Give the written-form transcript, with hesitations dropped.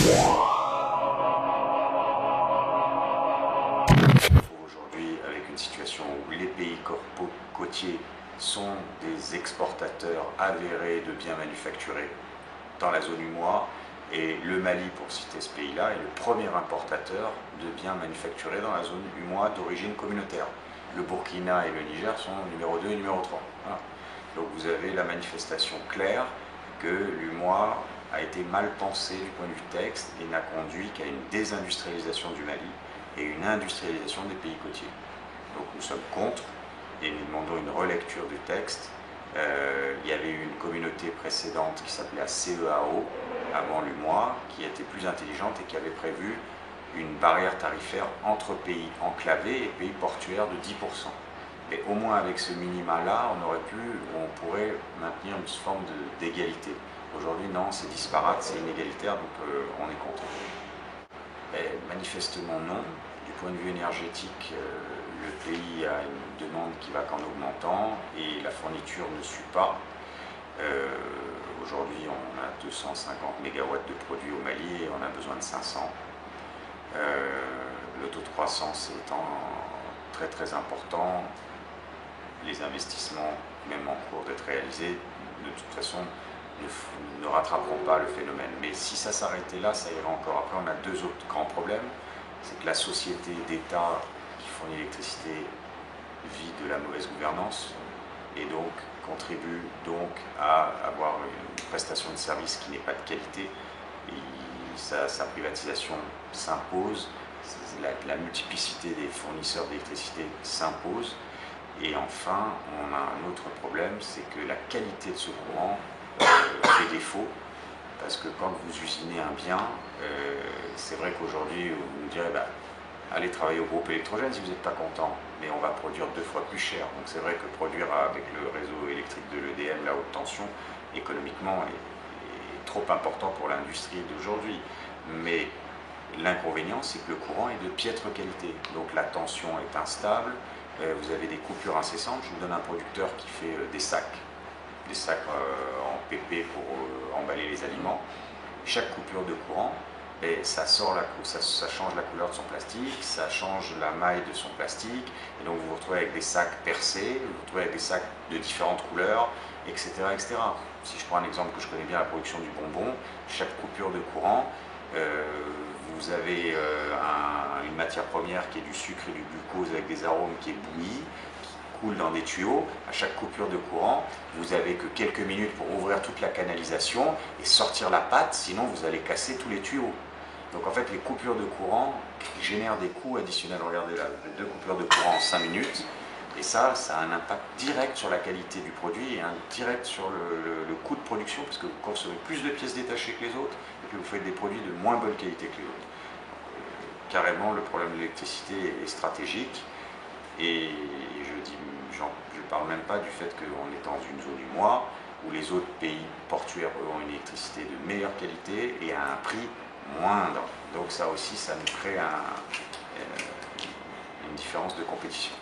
Aujourd'hui, avec une situation où les pays côtiers sont des exportateurs avérés de biens manufacturés dans la zone UMOA, et le Mali, pour citer ce pays-là, est le premier importateur de biens manufacturés dans la zone UMOA d'origine communautaire. Le Burkina et le Niger sont numéro 2 et numéro 3. Voilà. Donc vous avez la manifestation claire que l'UMOA a été mal pensé du point de vue texte et n'a conduit qu'à une désindustrialisation du Mali et une industrialisation des pays côtiers. Donc nous sommes contre et nous demandons une relecture du texte. Il y avait eu une communauté précédente qui s'appelait la CEAO, avant l'UMOA, qui était plus intelligente et qui avait prévu une barrière tarifaire entre pays enclavés et pays portuaires de 10%. Et au moins avec ce minima-là, on pourrait maintenir une forme d'égalité. Aujourd'hui, non, c'est disparate, c'est inégalitaire, donc on est contre. Et manifestement non. Du point de vue énergétique, le pays a une demande qui va qu'en augmentant et la fourniture ne suit pas. Aujourd'hui, on a 250 MW de produits au Mali et on a besoin de 500. Le taux de croissance étant très très important, les investissements, même en cours d'être réalisés, de toute façon, ne rattraperont pas le phénomène. Mais si ça s'arrêtait là, ça irait encore. Après, on a deux autres grands problèmes. C'est que la société d'État qui fournit l'électricité vit de la mauvaise gouvernance et donc contribue donc à avoir une prestation de service qui n'est pas de qualité. Et sa privatisation s'impose, la multiplicité des fournisseurs d'électricité s'impose. Et enfin, on a un autre problème, c'est que la qualité de ce courant fait défaut, parce que quand vous usinez un bien, c'est vrai qu'aujourd'hui, vous me direz, allez travailler au groupe électrogène si vous n'êtes pas content, mais on va produire 2 fois plus cher. Donc c'est vrai que produire avec le réseau électrique de l'EDM, la haute tension, économiquement, est trop important pour l'industrie d'aujourd'hui. Mais l'inconvénient, c'est que le courant est de piètre qualité. Donc la tension est instable, vous avez des coupures incessantes. Je vous donne un producteur qui fait des sacs en PP pour emballer les aliments. Chaque coupure de courant, ça change la couleur de son plastique, ça change la maille de son plastique, et donc vous vous retrouvez avec des sacs percés, vous vous retrouvez avec des sacs de différentes couleurs, etc., etc. Si je prends un exemple que je connais bien, la production du bonbon, chaque coupure de courant, vous avez une matière première qui est du sucre et du glucose avec des arômes qui est bouillie, qui coule dans des tuyaux. À chaque coupure de courant, vous avez que quelques minutes pour ouvrir toute la canalisation et sortir la pâte, sinon vous allez casser tous les tuyaux. Donc en fait, les coupures de courant génèrent des coûts additionnels. Regardez là, 2 coupures de courant en 5 minutes. Et ça a un impact direct sur la qualité du produit et direct sur le coût de production, parce que vous consommez plus de pièces détachées que les autres, et puis vous faites des produits de moins bonne qualité que les autres. Carrément, le problème de l'électricité est stratégique, et je ne parle même pas du fait qu'on est dans une zone UMOA, où les autres pays portuaires ont une électricité de meilleure qualité et à un prix moindre. Donc ça aussi, ça nous crée une différence de compétition.